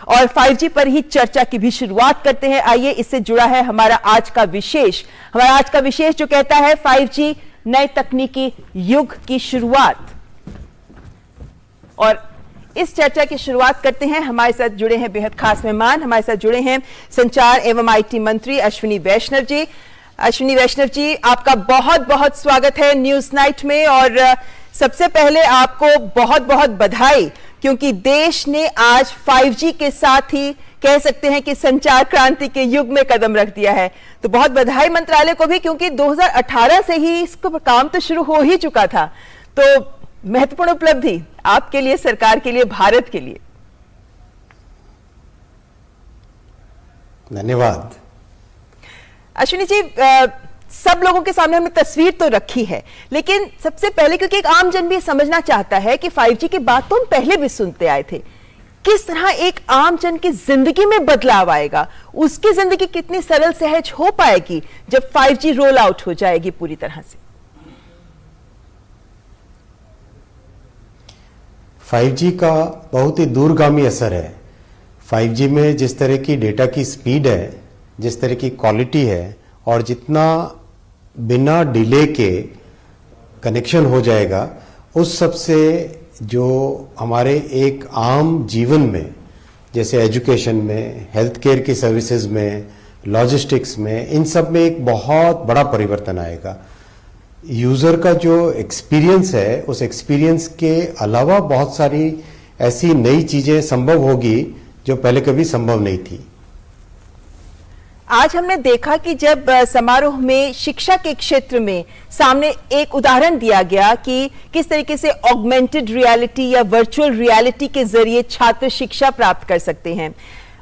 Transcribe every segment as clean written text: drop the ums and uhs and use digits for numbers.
और 5G पर ही चर्चा की भी शुरुआत करते हैं। आइए, इससे जुड़ा है हमारा आज का विशेष जो कहता है 5G नए तकनीकी युग की शुरुआत। और इस चर्चा की शुरुआत करते हैं। हमारे साथ जुड़े हैं बेहद खास मेहमान। हमारे साथ जुड़े हैं संचार एवं आईटी मंत्री अश्विनी वैष्णव जी। अश्विनी वैष्णव जी, आपका बहुत बहुत स्वागत है न्यूज नाइट में। और सबसे पहले आपको बहुत बहुत बधाई, क्योंकि देश ने आज 5G के साथ ही कह सकते हैं कि संचार क्रांति के युग में कदम रख दिया है। तो बहुत बधाई मंत्रालय को भी, क्योंकि 2018 से ही इसका काम तो शुरू हो ही चुका था। तो महत्वपूर्ण उपलब्धि आपके लिए, सरकार के लिए, भारत के लिए। धन्यवाद। अश्विनी जी, सब लोगों के सामने हमने तस्वीर तो रखी है, लेकिन सबसे पहले, क्योंकि एक आम जन भी समझना चाहता है कि 5G की बात तो हम पहले भी सुनते आए थे, किस तरह एक आम जन की जिंदगी में बदलाव आएगा, उसकी जिंदगी कितनी सरल सहज हो पाएगी जब 5G रोल आउट हो जाएगी पूरी तरह से। 5G का बहुत ही दूरगामी असर है। 5G में जिस तरह की डेटा की स्पीड है, जिस तरह की क्वालिटी है, और जितना बिना डिले के कनेक्शन हो जाएगा, उस सब से जो हमारे एक आम जीवन में, जैसे एजुकेशन में, हेल्थ केयर की सर्विसेज में, लॉजिस्टिक्स में, इन सब में एक बहुत बड़ा परिवर्तन आएगा। यूजर का जो एक्सपीरियंस है, उस एक्सपीरियंस के अलावा बहुत सारी ऐसी नई चीजें संभव होगी जो पहले कभी संभव नहीं थी। आज हमने देखा कि जब समारोह में शिक्षा के क्षेत्र में सामने एक उदाहरण दिया गया कि किस तरीके से ऑगमेंटेड रियलिटी या वर्चुअल रियलिटी के जरिए छात्र शिक्षा प्राप्त कर सकते हैं।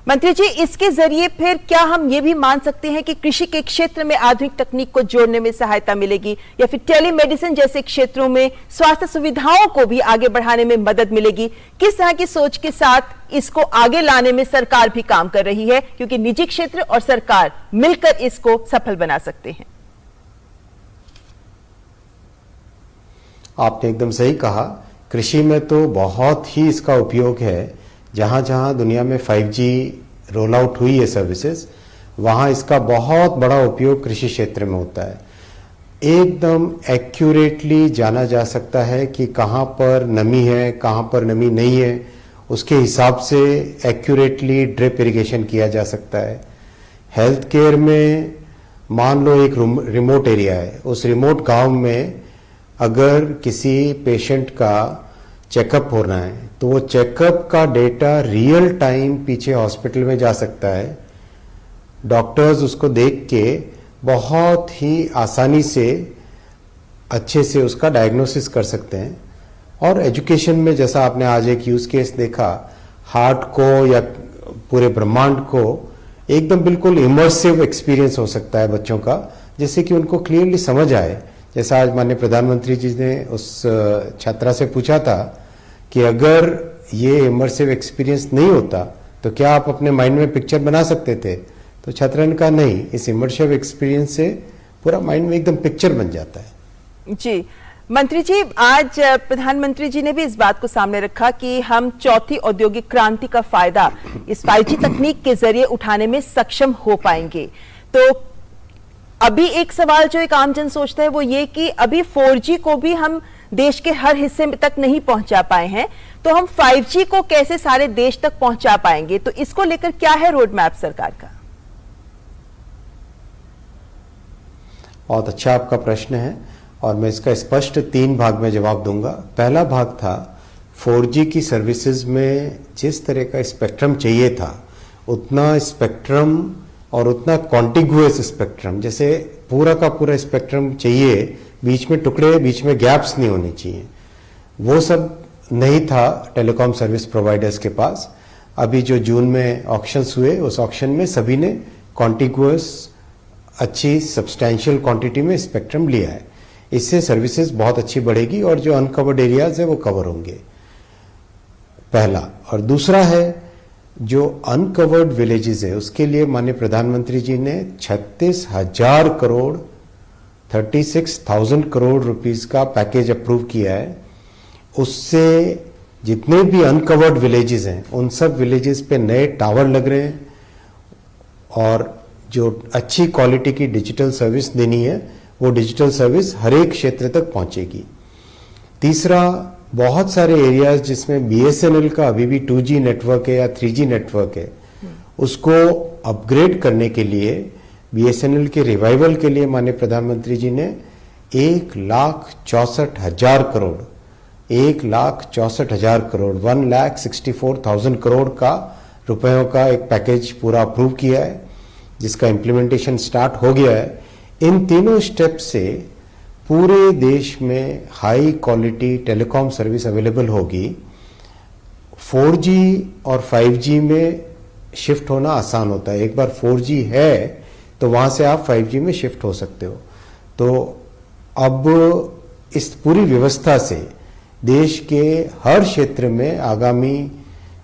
मंत्री जी, इसके जरिए फिर क्या हम ये भी मान सकते हैं कि कृषि के क्षेत्र में आधुनिक तकनीक को जोड़ने में सहायता मिलेगी, या फिर टेलीमेडिसिन जैसे क्षेत्रों में स्वास्थ्य सुविधाओं को भी आगे बढ़ाने में मदद मिलेगी? किस तरह की सोच के साथ इसको आगे लाने में सरकार भी काम कर रही है, क्योंकि निजी क्षेत्र और सरकार मिलकर इसको सफल बना सकते हैं? आपने एकदम सही कहा। कृषि में तो बहुत ही इसका उपयोग है। जहां जहां दुनिया में 5G रोल आउट हुई है सर्विसेज, वहां इसका बहुत बड़ा उपयोग कृषि क्षेत्र में होता है। एकदम एक्यूरेटली जाना जा सकता है कि कहां पर नमी है, कहां पर नमी नहीं है। उसके हिसाब से एक्यूरेटली ड्रिप इरिगेशन किया जा सकता है। हेल्थ केयर में मान लो एक रिमोट एरिया है, उस रिमोट गांव में अगर किसी पेशेंट का चेकअप होना है, तो वो चेकअप का डेटा रियल टाइम पीछे हॉस्पिटल में जा सकता है। डॉक्टर्स उसको देख के बहुत ही आसानी से, अच्छे से उसका डायग्नोसिस कर सकते हैं। और एजुकेशन में, जैसा आपने आज एक यूज केस देखा, हार्ट को या पूरे ब्रह्मांड को एकदम बिल्कुल इमर्सिव एक्सपीरियंस हो सकता है बच्चों का, जिससे कि उनको क्लियरली समझ आए। जैसा आज माननीय प्रधानमंत्री जी ने उस छात्रा से पूछा था कि अगर ये इमर्सिव एक्सपीरियंस नहीं होता तो क्या आप अपने माइंड में पिक्चर बना सकते थे? तो छात्रा ने कहा नहीं, इस इमर्सिव एक्सपीरियंस से पूरा माइंड में एकदम पिक्चर बन जाता है। जी मंत्री जी, आज प्रधानमंत्री जी ने भी इस बात को सामने रखा कि हम चौथी औद्योगिक क्रांति का फायदा इस 5G तकनीक के जरिए उठाने में सक्षम हो पाएंगे। तो अभी एक सवाल जो एक आमजन सोचता है वो ये कि अभी 4G को भी हम देश के हर हिस्से तक नहीं पहुंचा पाए हैं, तो हम 5G को कैसे सारे देश तक पहुंचा पाएंगे? तो इसको लेकर क्या है रोड मैप सरकार का? बहुत अच्छा आपका प्रश्न है, और मैं इसका स्पष्ट 3 भाग में जवाब दूंगा। पहला भाग था 4G की सर्विसेज में जिस तरह का स्पेक्ट्रम चाहिए था, उतना स्पेक्ट्रम और उतना कॉन्टिगुअस स्पेक्ट्रम, जैसे पूरा का पूरा स्पेक्ट्रम चाहिए, बीच में टुकड़े, बीच में गैप्स नहीं होने चाहिए, वो सब नहीं था टेलीकॉम सर्विस प्रोवाइडर्स के पास। अभी जो जून में ऑक्शंस हुए, उस ऑक्शन में सभी ने कॉन्टिगुअस अच्छी सब्सटैंशियल क्वांटिटी में स्पेक्ट्रम लिया है। इससे सर्विसेज बहुत अच्छी बढ़ेगी और जो अनकवर्ड एरियाज है वो कवर होंगे, पहला। और दूसरा है जो अनकवर्ड विलेजेस है, उसके लिए माननीय प्रधानमंत्री जी ने 36,000 करोड़ 36,000 करोड़ रुपीस का पैकेज अप्रूव किया है। उससे जितने भी अनकवर्ड विलेजेस हैं उन सब विलेजेस पे नए टावर लग रहे हैं और जो अच्छी क्वालिटी की डिजिटल सर्विस देनी है वो डिजिटल सर्विस हर एक क्षेत्र तक पहुंचेगी। तीसरा, बहुत सारे एरियाज जिसमें बीएसएनएल का अभी भी 2G नेटवर्क है या 3G नेटवर्क है, उसको अपग्रेड करने के लिए बीएसएनएल के रिवाइवल के लिए माननीय प्रधानमंत्री जी ने 1,64,000 करोड़ 1,64,000 करोड़ का रुपयों का एक पैकेज पूरा अप्रूव किया है, जिसका इम्प्लीमेंटेशन स्टार्ट हो गया है। इन तीनों स्टेप से पूरे देश में high quality telecom service available होगी। 4G और 5G में शिफ्ट होना आसान होता है। एक बार 4G है तो वहां से आप 5G में शिफ्ट हो सकते हो। तो अब इस पूरी व्यवस्था से देश के हर क्षेत्र में आगामी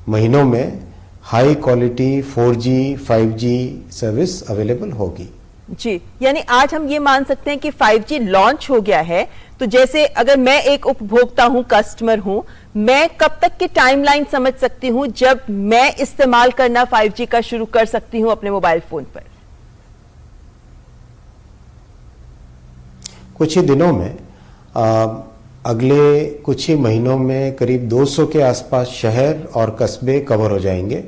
महीनों में high quality 4G 5G service available होगी। जी, यानी आज हम ये मान सकते हैं कि 5G लॉन्च हो गया है, तो जैसे अगर मैं एक उपभोक्ता हूं, कस्टमर हूं, मैं कब तक की टाइमलाइन समझ सकती हूं जब मैं इस्तेमाल करना 5G का शुरू कर सकती हूं अपने मोबाइल फोन पर? कुछ ही दिनों में अगले कुछ ही महीनों में करीब 200 के आसपास शहर और कस्बे कवर हो जाएंगे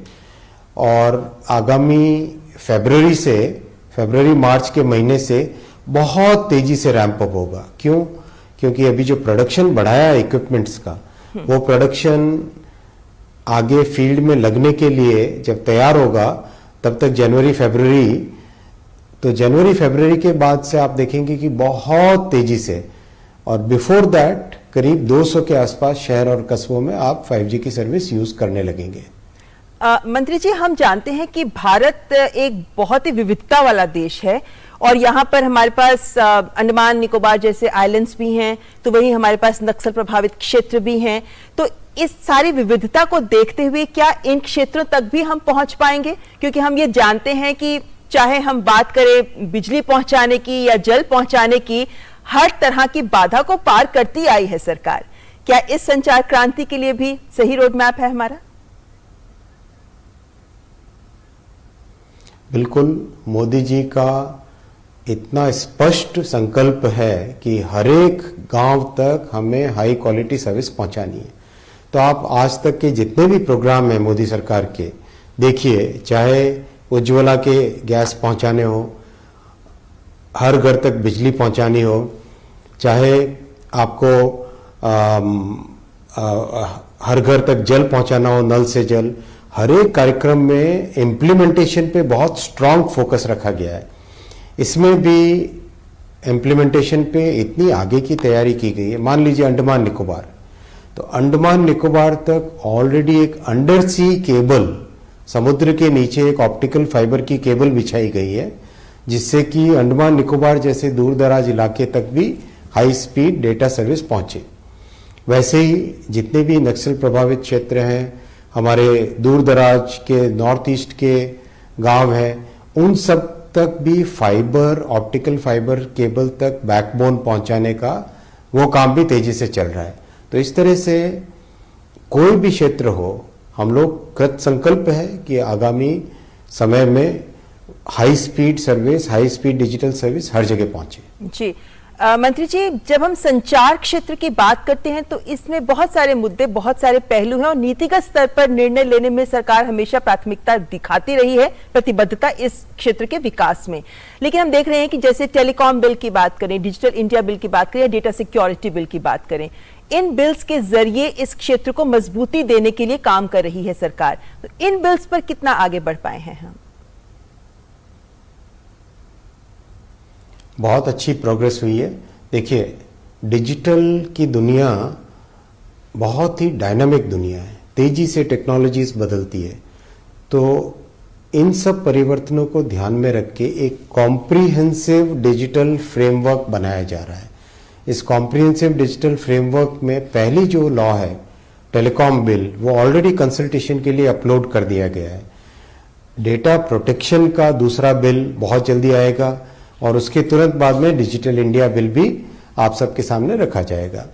और आगामी फरवरी मार्च के महीने से बहुत तेजी से रैंप अप होगा। क्यों? क्योंकि अभी जो प्रोडक्शन बढ़ाया है इक्विपमेंट्स का, वो प्रोडक्शन आगे फील्ड में लगने के लिए जब तैयार होगा तब तक जनवरी फरवरी के बाद से आप देखेंगे कि बहुत तेजी से, और बिफोर दैट करीब 200 के आसपास शहर और कस्बों में आप 5G की सर्विस यूज करने लगेंगे। मंत्री जी, हम जानते हैं कि भारत एक बहुत ही विविधता वाला देश है और यहाँ पर हमारे पास अंडमान निकोबार जैसे आइलैंड्स भी हैं, तो वही हमारे पास नक्सल प्रभावित क्षेत्र भी हैं। तो इस सारी विविधता को देखते हुए क्या इन क्षेत्रों तक भी हम पहुंच पाएंगे? क्योंकि हम ये जानते हैं कि चाहे हम बात करें बिजली पहुंचाने की या जल पहुंचाने की, हर तरह की बाधा को पार करती आई है सरकार। क्या इस संचार क्रांति के लिए भी सही रोड मैप है हमारा? बिल्कुल, मोदी जी का इतना स्पष्ट संकल्प है कि हर एक गांव तक हमें हाई क्वालिटी सर्विस पहुंचानी है। तो आप आज तक के जितने भी प्रोग्राम हैं मोदी सरकार के देखिए, चाहे उज्ज्वला के गैस पहुंचाने हो, हर घर तक बिजली पहुंचानी हो, चाहे आपको हर घर तक जल पहुंचाना हो, नल से जल, हर एक कार्यक्रम में इम्प्लीमेंटेशन पे बहुत स्ट्रांग फोकस रखा गया है। इसमें भी इम्प्लीमेंटेशन पे इतनी आगे की तैयारी की गई है। मान लीजिए अंडमान निकोबार, तो अंडमान निकोबार तक ऑलरेडी एक अंडर सी केबल, समुद्र के नीचे एक ऑप्टिकल फाइबर की केबल बिछाई गई है, जिससे कि अंडमान निकोबार जैसे दूर दराज इलाके तक भी हाई स्पीड डेटा सर्विस पहुंचे। वैसे ही जितने भी नक्सल प्रभावित क्षेत्र हैं, हमारे दूर दराज के नॉर्थ ईस्ट के गांव हैं, उन सब तक भी फाइबर, ऑप्टिकल फाइबर केबल तक बैकबोन पहुंचाने का वो काम भी तेजी से चल रहा है। तो इस तरह से कोई भी क्षेत्र हो, हम लोग कृत संकल्प है कि आगामी समय में high speed service, high speed digital service हर जगह पहुंचे। जी मंत्री जी, जब हम संचार क्षेत्र की बात करते हैं तो इसमें बहुत सारे मुद्दे, बहुत सारे पहलू हैं और नीतिगत स्तर पर निर्णय लेने में सरकार हमेशा प्राथमिकता दिखाती रही है, प्रतिबद्धता इस क्षेत्र के विकास में। लेकिन हम देख रहे हैं कि जैसे टेलीकॉम बिल की बात करें, डिजिटल इंडिया बिल की बात करें या डेटा सिक्योरिटी बिल की बात करें, इन बिल्स के जरिए इस क्षेत्र को मजबूती देने के लिए काम कर रही है सरकार। तो इन बिल्स पर कितना आगे बढ़ पाए हैं हम? बहुत अच्छी प्रोग्रेस हुई है। देखिए, डिजिटल की दुनिया बहुत ही डायनामिक दुनिया है, तेजी से टेक्नोलॉजीज बदलती है। तो इन सब परिवर्तनों को ध्यान में रख के एक कॉम्प्रिहेंसिव डिजिटल फ्रेमवर्क बनाया जा रहा है। इस कॉम्प्रिहेंसिव डिजिटल फ्रेमवर्क में पहली जो लॉ है टेलीकॉम बिल, वो ऑलरेडी कंसल्टेशन के लिए अपलोड कर दिया गया है। डेटा प्रोटेक्शन का दूसरा बिल बहुत जल्दी आएगा और उसके तुरंत बाद में डिजिटल इंडिया बिल भी आप सबके सामने रखा जाएगा।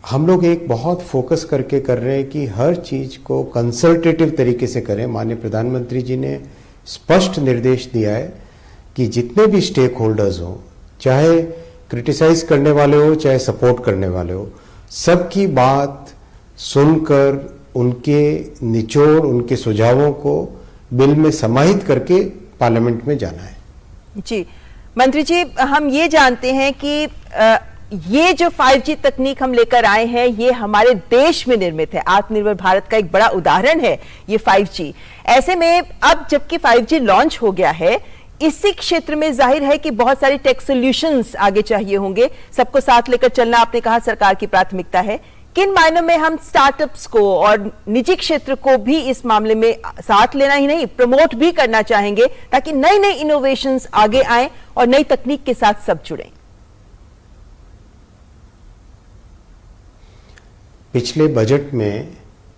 हम लोग एक बहुत फोकस करके कर रहे हैं कि हर चीज को कंसल्टेटिव तरीके से करें। माननीय प्रधानमंत्री जी ने स्पष्ट निर्देश दिया है कि जितने भी स्टेक होल्डर्स हो, चाहे क्रिटिसाइज करने वाले हो चाहे सपोर्ट करने वाले हो, सबकी बात सुनकर उनके निचोड़, उनके सुझावों को बिल में समाहित करके पार्लियामेंट में जाना है। जी मंत्री जी, हम ये जानते हैं कि ये जो 5G तकनीक हम लेकर आए हैं ये हमारे देश में निर्मित है। आत्मनिर्भर भारत का एक बड़ा उदाहरण है ये 5G। ऐसे में अब जबकि 5G लॉन्च हो गया है, इसी क्षेत्र में जाहिर है कि बहुत सारी टेक सॉल्यूशंस आगे चाहिए होंगे। सबको साथ लेकर चलना आपने कहा सरकार की प्राथमिकता है। किन मायनों में हम स्टार्टअप्स को और निजी क्षेत्र को भी इस मामले में साथ लेना ही नहीं प्रमोट भी करना चाहेंगे ताकि नई नई इनोवेशंस आगे आए और नई तकनीक के साथ सब जुड़े? पिछले बजट में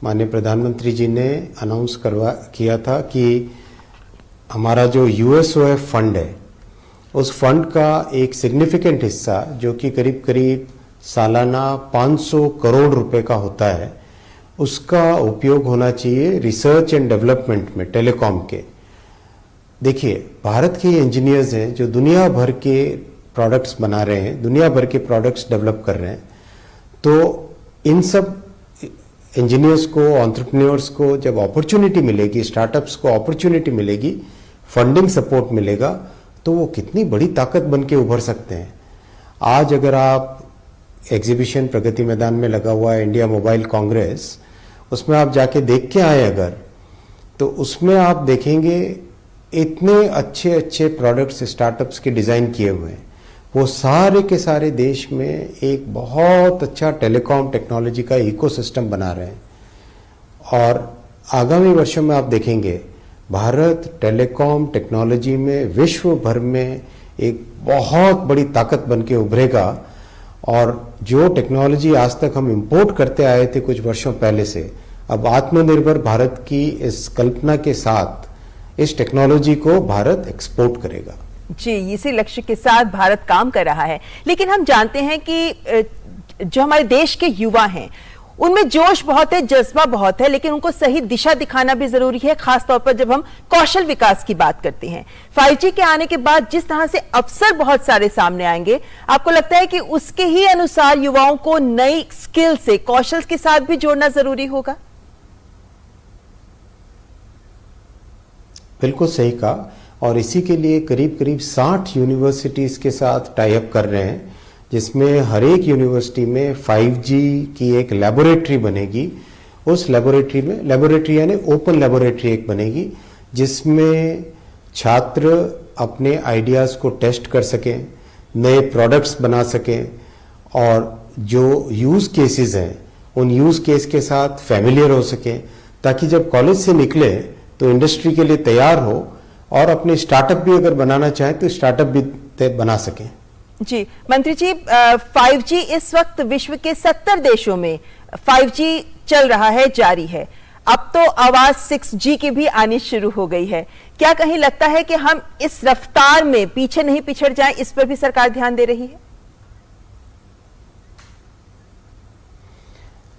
माननीय प्रधानमंत्री जी ने अनाउंस किया था कि हमारा जो यूएसओएफ फंड है, उस फंड का एक सिग्निफिकेंट हिस्सा जो कि करीब करीब सालाना 500 करोड़ रुपए का होता है, उसका उपयोग होना चाहिए रिसर्च एंड डेवलपमेंट में टेलीकॉम के। देखिए, भारत के इंजीनियर्स हैं जो दुनिया भर के प्रोडक्ट्स बना रहे हैं, दुनिया भर के प्रोडक्ट्स डेवलप कर रहे हैं। तो इन सब इंजीनियर्स को, एंटरप्रेन्योर्स को जब अपॉर्चुनिटी मिलेगी, स्टार्टअप्स को अपॉर्चुनिटी मिलेगी, फंडिंग सपोर्ट मिलेगा, तो वो कितनी बड़ी ताकत बन के उभर सकते हैं। आज अगर आप एग्जीबिशन प्रगति मैदान में लगा हुआ है इंडिया मोबाइल कांग्रेस, उसमें आप जाके देख के आए अगर, तो उसमें आप देखेंगे इतने अच्छे अच्छे प्रोडक्ट्स स्टार्टअप्स के डिजाइन किए हुए हैं। वो सारे के सारे देश में एक बहुत अच्छा टेलीकॉम टेक्नोलॉजी का इकोसिस्टम बना रहे हैं। और आगामी वर्षों में आप देखेंगे भारत टेलीकॉम टेक्नोलॉजी में विश्व भर में एक बहुत बड़ी ताकत बन के उभरेगा। और जो टेक्नोलॉजी आज तक हम इंपोर्ट करते आए थे कुछ वर्षों पहले से, अब आत्मनिर्भर भारत की इस कल्पना के साथ इस टेक्नोलॉजी को भारत एक्सपोर्ट करेगा। जी, इसी लक्ष्य के साथ भारत काम कर रहा है। लेकिन हम जानते हैं कि जो हमारे देश के युवा हैं उनमें जोश बहुत है, जज्बा बहुत है, लेकिन उनको सही दिशा दिखाना भी जरूरी है, खासतौर पर जब हम कौशल विकास की बात करते हैं। 5G के आने के बाद जिस तरह से अवसर बहुत सारे सामने आएंगे, आपको लगता है कि उसके ही अनुसार युवाओं को नई स्किल से, कौशल के साथ भी जोड़ना जरूरी होगा? बिल्कुल सही कहा। और इसी के लिए करीब करीब 60 यूनिवर्सिटीज के साथ टाई अप कर रहे हैं, जिसमें हर एक यूनिवर्सिटी में 5G की एक लेबोरेटरी बनेगी। उस लेबोरेटरी में, लेबोरेटरी यानी ओपन लेबोरेटरी एक बनेगी, जिसमें छात्र अपने आइडियाज को टेस्ट कर सकें, नए प्रोडक्ट्स बना सकें और जो यूज केसेस हैं उन यूज केस के साथ फैमिलियर हो सकें, ताकि जब कॉलेज से निकले तो इंडस्ट्री के लिए तैयार हो और अपने स्टार्टअप भी अगर बनाना चाहें तो स्टार्टअप भी बना सकें। जी मंत्री जी, 5G इस वक्त विश्व के 70 देशों में 5G चल रहा है, जारी है। अब तो आवाज 6G की भी आनी शुरू हो गई है। क्या कहीं लगता है कि हम इस रफ्तार में पीछे नहीं पिछड़ जाएं? इस पर भी सरकार ध्यान दे रही है?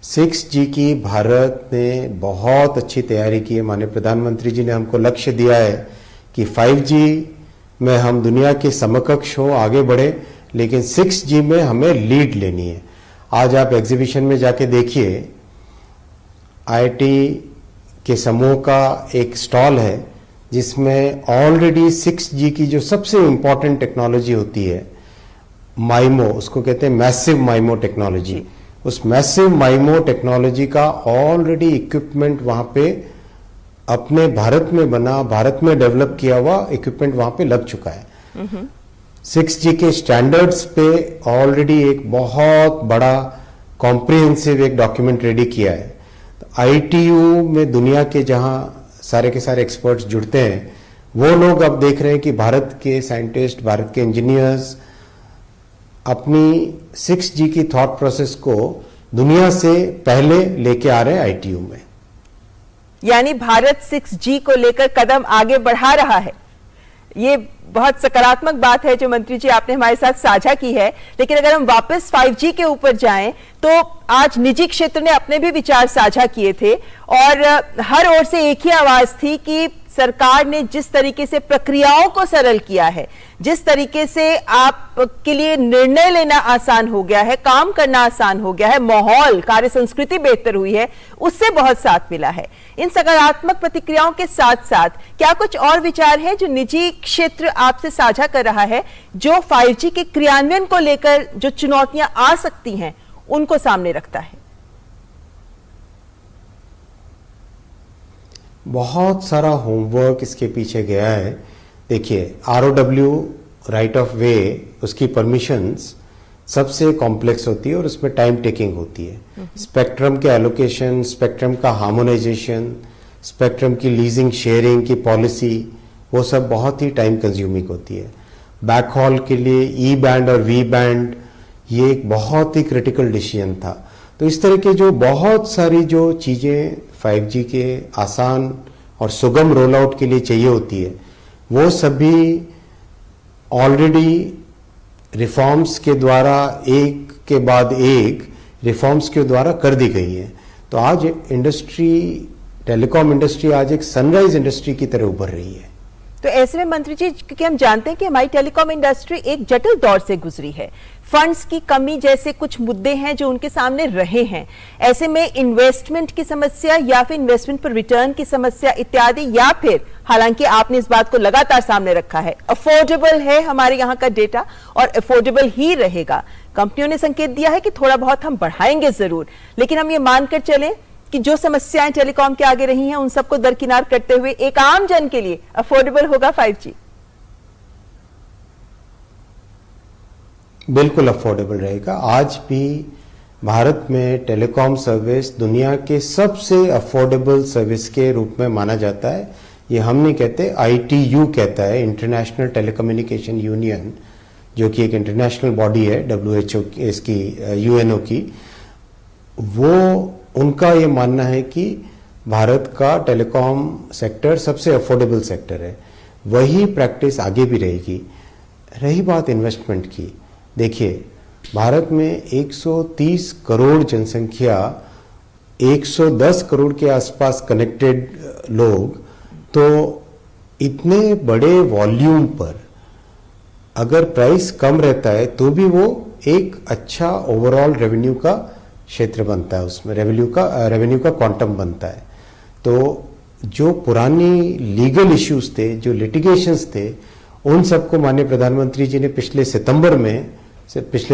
6G की भारत ने बहुत अच्छी तैयारी की है। माननीय प्रधानमंत्री जी ने हमको लक्ष्य दिया है कि 5G में हम दुनिया के समकक्ष हो, आगे बढ़े, लेकिन 6G में हमें लीड लेनी है। आज आप एग्जीबिशन में जाके देखिए, IIT के समूह का एक स्टॉल है जिसमें ऑलरेडी 6G की जो सबसे इंपॉर्टेंट टेक्नोलॉजी होती है, माइमो, उसको कहते हैं मैसिव माइमो टेक्नोलॉजी, उस मैसिव माइमो टेक्नोलॉजी का ऑलरेडी इक्विपमेंट वहां पे अपने भारत में बना, भारत में डेवलप किया हुआ इक्विपमेंट वहां पे लग चुका है। 6G के स्टैंडर्ड्स पे ऑलरेडी एक बहुत बड़ा कॉम्प्रिहेंसिव एक डॉक्यूमेंट रेडी किया है। तो ITU में दुनिया के जहां सारे के सारे एक्सपर्ट्स जुड़ते हैं, वो लोग अब देख रहे हैं कि भारत के साइंटिस्ट, भारत के इंजीनियर्स अपनी 6G की थॉट प्रोसेस को दुनिया से पहले लेके आ रहे हैं ITU में। यानी भारत 6G को लेकर कदम आगे बढ़ा रहा है। ये बहुत सकारात्मक बात है जो मंत्री जी आपने हमारे साथ साझा की है। लेकिन अगर हम वापस 5G के ऊपर जाएं तो आज निजी क्षेत्र ने अपने भी विचार साझा किए थे और हर ओर से एक ही आवाज थी कि सरकार ने जिस तरीके से प्रक्रियाओं को सरल किया है, जिस तरीके से आपके लिए निर्णय लेना आसान हो गया है, काम करना आसान हो गया है, माहौल, कार्य संस्कृति बेहतर हुई है, उससे बहुत साथ मिला है। इन सकारात्मक प्रतिक्रियाओं के साथ साथ क्या कुछ और विचार हैं जो निजी क्षेत्र आपसे साझा कर रहा है, जो 5G के क्रियान्वयन को लेकर जो चुनौतियां आ सकती हैं उनको सामने रखता है? बहुत सारा होमवर्क इसके पीछे गया है। देखिए, ROW, राइट ऑफ वे, उसकी परमिशंस सबसे कॉम्प्लेक्स होती है और उसमें टाइम टेकिंग होती है। स्पेक्ट्रम के एलोकेशन, स्पेक्ट्रम का हार्मोनाइजेशन, स्पेक्ट्रम की लीजिंग शेयरिंग की पॉलिसी, वो सब बहुत ही टाइम कंज्यूमिंग होती है। बैकहॉल के लिए ई बैंड और वी बैंड, ये एक बहुत ही क्रिटिकल डिसीजन था। तो इस तरह के जो बहुत सारी जो चीजें 5G के आसान और सुगम रोल आउट के लिए चाहिए होती है, वो सभी ऑलरेडी रिफॉर्म्स के द्वारा एक के बाद एक रिफॉर्म्स के द्वारा कर दी गई है। तो आज इंडस्ट्री, टेलीकॉम इंडस्ट्री आज एक सनराइज इंडस्ट्री की तरह उभर रही है। तो ऐसे में मंत्री जी, क्योंकि हम जानते हैं कि हमारी टेलीकॉम इंडस्ट्री एक जटिल दौर से गुजरी है, फंड्स की कमी जैसे कुछ मुद्दे हैं जो उनके सामने रहे हैं, ऐसे में इन्वेस्टमेंट की समस्या या फिर इन्वेस्टमेंट पर रिटर्न की समस्या इत्यादि, या फिर हालांकि आपने इस बात को लगातार सामने रखा है, अफोर्डेबल है हमारे यहाँ का डेटा और अफोर्डेबल ही रहेगा। कंपनियों ने संकेत दिया है कि थोड़ा बहुत हम बढ़ाएंगे जरूर, लेकिन हम ये मानकर चलें कि जो समस्याएं टेलीकॉम के आगे रही हैं उन सबको दरकिनार करते हुए एक आम जन के लिए अफोर्डेबल होगा 5G? बिल्कुल अफोर्डेबल रहेगा। आज भी भारत में टेलीकॉम सर्विस दुनिया के सबसे अफोर्डेबल सर्विस के रूप में माना जाता है। ये हम नहीं कहते, ITU कहता है, इंटरनेशनल टेलीकम्युनिकेशन यूनियन, जो कि एक इंटरनेशनल बॉडी है, WHO इसकी, UNO की। वो उनका ये मानना है कि भारत का टेलीकॉम सेक्टर सबसे अफोर्डेबल सेक्टर है। वही प्रैक्टिस आगे भी रहेगी। रही बात इन्वेस्टमेंट की, देखिए, भारत में 130 करोड़ जनसंख्या, 110 करोड़ के आसपास कनेक्टेड लोग, तो इतने बड़े वॉल्यूम पर अगर प्राइस कम रहता है तो भी वो एक अच्छा ओवरऑल रेवेन्यू का क्षेत्र बनता है, उसमें रेवेन्यू का क्वांटम बनता है। तो जो पुरानी लीगल इश्यूज थे, जो लिटिगेशंस थे, उन सबको माननीय प्रधानमंत्री जी ने पिछले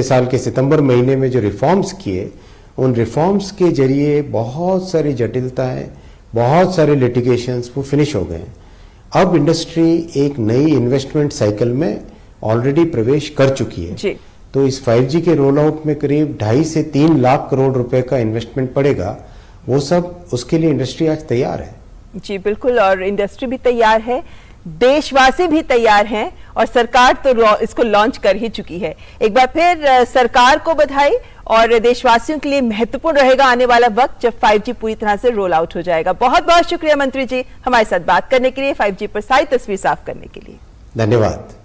साल के सितंबर महीने में जो रिफॉर्म्स किए, उन रिफॉर्म्स के जरिए बहुत सारी जटिलताएं, बहुत सारे लिटिगेशंस वो फिनिश हो गए। अब इंडस्ट्री एक नई इन्वेस्टमेंट साइकिल में ऑलरेडी प्रवेश कर चुकी है जी। तो इस 5G के रोल आउट में करीब 2.5 से 3 लाख करोड़ रुपए का इन्वेस्टमेंट पड़ेगा। वो सब, उसके लिए इंडस्ट्री आज तैयार है। जी बिल्कुल, और इंडस्ट्री भी तैयार है, देशवासी भी तैयार हैं और सरकार तो इसको लॉन्च कर ही चुकी है। एक बार फिर सरकार को बधाई, और देशवासियों के लिए महत्वपूर्ण रहेगा आने वाला वक्त जब 5G पूरी तरह से रोल आउट हो जाएगा। बहुत बहुत शुक्रिया मंत्री जी हमारे साथ बात करने के लिए, 5G पर सारी तस्वीर साफ करने के लिए। धन्यवाद।